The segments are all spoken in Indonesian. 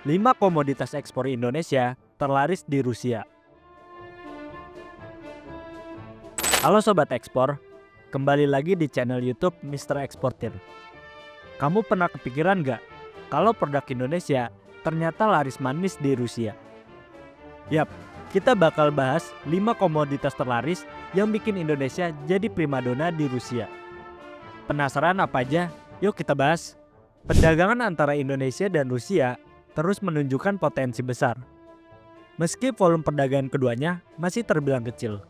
5 komoditas ekspor Indonesia terlaris di Rusia. Halo Sobat Ekspor, kembali lagi di channel YouTube Mr. Eksportir. Kamu pernah kepikiran nggak kalau produk Indonesia ternyata laris manis di Rusia? Yap, kita bakal bahas 5 komoditas terlaris yang bikin Indonesia jadi primadona di Rusia. Penasaran apa aja? Yuk kita bahas. Perdagangan antara Indonesia dan Rusia terus menunjukkan potensi besar. Meski volume perdagangan keduanya masih terbilang kecil.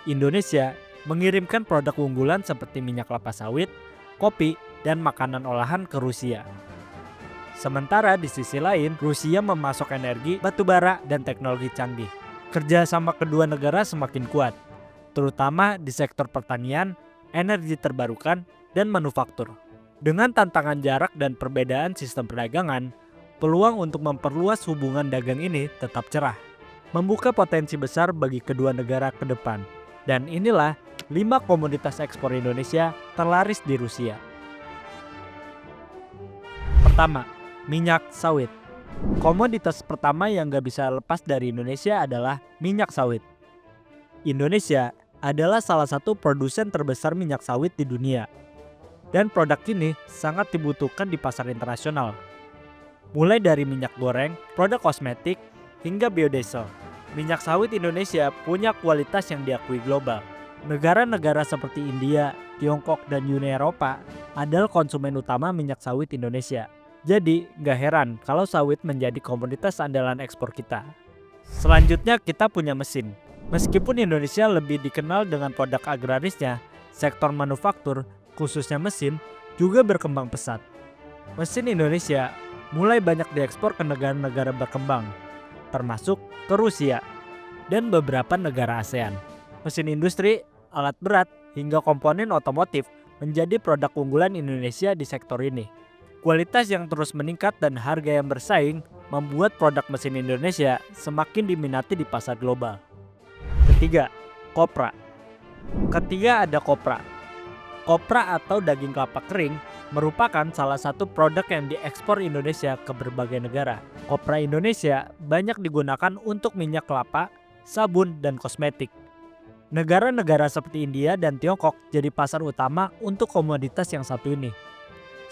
Indonesia mengirimkan produk unggulan seperti minyak kelapa sawit, kopi, dan makanan olahan ke Rusia. Sementara di sisi lain, Rusia memasok energi, batu bara, dan teknologi canggih. Kerjasama kedua negara semakin kuat, terutama di sektor pertanian, energi terbarukan, dan manufaktur. Dengan tantangan jarak dan perbedaan sistem perdagangan, peluang untuk memperluas hubungan dagang ini tetap cerah, membuka potensi besar bagi kedua negara ke depan. Dan inilah 5 komoditas ekspor Indonesia terlaris di Rusia. Pertama, minyak sawit. Komoditas pertama yang gak bisa lepas dari Indonesia adalah minyak sawit. Indonesia adalah salah satu produsen terbesar minyak sawit di dunia. Dan produk ini sangat dibutuhkan di pasar internasional. Mulai dari minyak goreng, produk kosmetik, hingga biodiesel. Minyak sawit Indonesia punya kualitas yang diakui global. Negara-negara seperti India, Tiongkok, dan Uni Eropa adalah konsumen utama minyak sawit Indonesia. Jadi, gak heran kalau sawit menjadi komoditas andalan ekspor kita. Selanjutnya kita punya mesin. Meskipun Indonesia lebih dikenal dengan produk agrarisnya, sektor manufaktur, khususnya mesin, juga berkembang pesat. Mesin Indonesia mulai banyak diekspor ke negara-negara berkembang, termasuk ke Rusia dan beberapa negara ASEAN. Mesin industri, alat berat, hingga komponen otomotif menjadi produk unggulan Indonesia di sektor ini. Kualitas yang terus meningkat dan harga yang bersaing membuat produk mesin Indonesia semakin diminati di pasar global. Ketiga, kopra. Ketiga ada kopra. Kopra atau daging kelapa kering merupakan salah satu produk yang diekspor Indonesia ke berbagai negara. Kopra Indonesia banyak digunakan untuk minyak kelapa, sabun, dan kosmetik. Negara-negara seperti India dan Tiongkok jadi pasar utama untuk komoditas yang satu ini.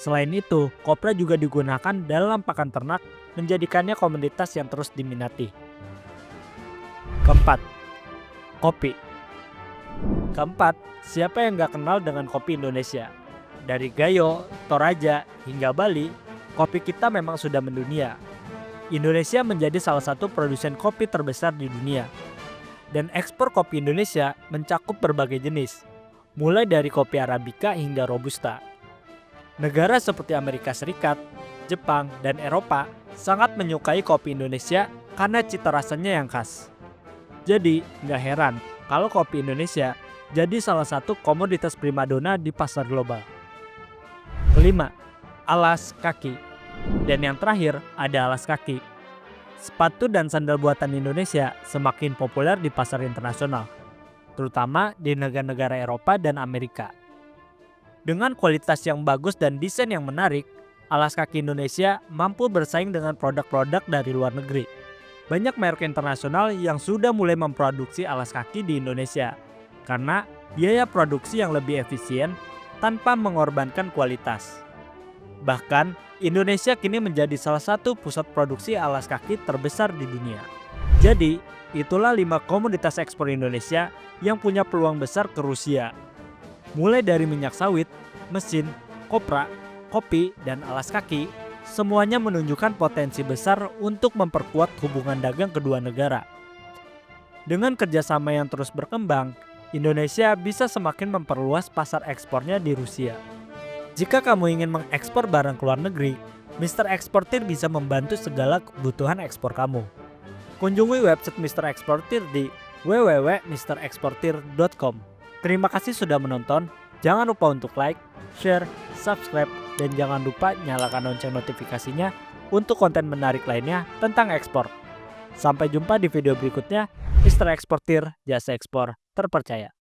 Selain itu, kopra juga digunakan dalam pakan ternak, menjadikannya komoditas yang terus diminati. Keempat, kopi. Keempat, siapa yang gak kenal dengan kopi Indonesia? Dari Gayo, Toraja, hingga Bali, kopi kita memang sudah mendunia. Indonesia menjadi salah satu produsen kopi terbesar di dunia. Dan ekspor kopi Indonesia mencakup berbagai jenis, mulai dari kopi Arabica hingga Robusta. Negara seperti Amerika Serikat, Jepang, dan Eropa sangat menyukai kopi Indonesia karena cita rasanya yang khas. Jadi, gak heran kalau kopi Indonesia jadi salah satu komoditas primadona di pasar global. Kelima, alas kaki. Dan yang terakhir ada alas kaki. Sepatu dan sandal buatan Indonesia semakin populer di pasar internasional, terutama di negara-negara Eropa dan Amerika. Dengan kualitas yang bagus dan desain yang menarik, alas kaki Indonesia mampu bersaing dengan produk-produk dari luar negeri. Banyak merek internasional yang sudah mulai memproduksi alas kaki di Indonesia karena biaya produksi yang lebih efisien tanpa mengorbankan kualitas. Bahkan, Indonesia kini menjadi salah satu pusat produksi alas kaki terbesar di dunia. Jadi, itulah 5 komoditas ekspor Indonesia yang punya peluang besar ke Rusia. Mulai dari minyak sawit, mesin, kopra, kopi, dan alas kaki, semuanya menunjukkan potensi besar untuk memperkuat hubungan dagang kedua negara. Dengan kerjasama yang terus berkembang, Indonesia bisa semakin memperluas pasar ekspornya di Rusia. Jika kamu ingin mengekspor barang ke luar negeri, Mr. Eksportir bisa membantu segala kebutuhan ekspor kamu. Kunjungi website Mr. Eksportir di www.mreksportir.com. Terima kasih sudah menonton. Jangan lupa untuk like, share, subscribe, dan jangan lupa nyalakan lonceng notifikasinya untuk konten menarik lainnya tentang ekspor. Sampai jumpa di video berikutnya. Mr. Eksportir, jasa ekspor terpercaya.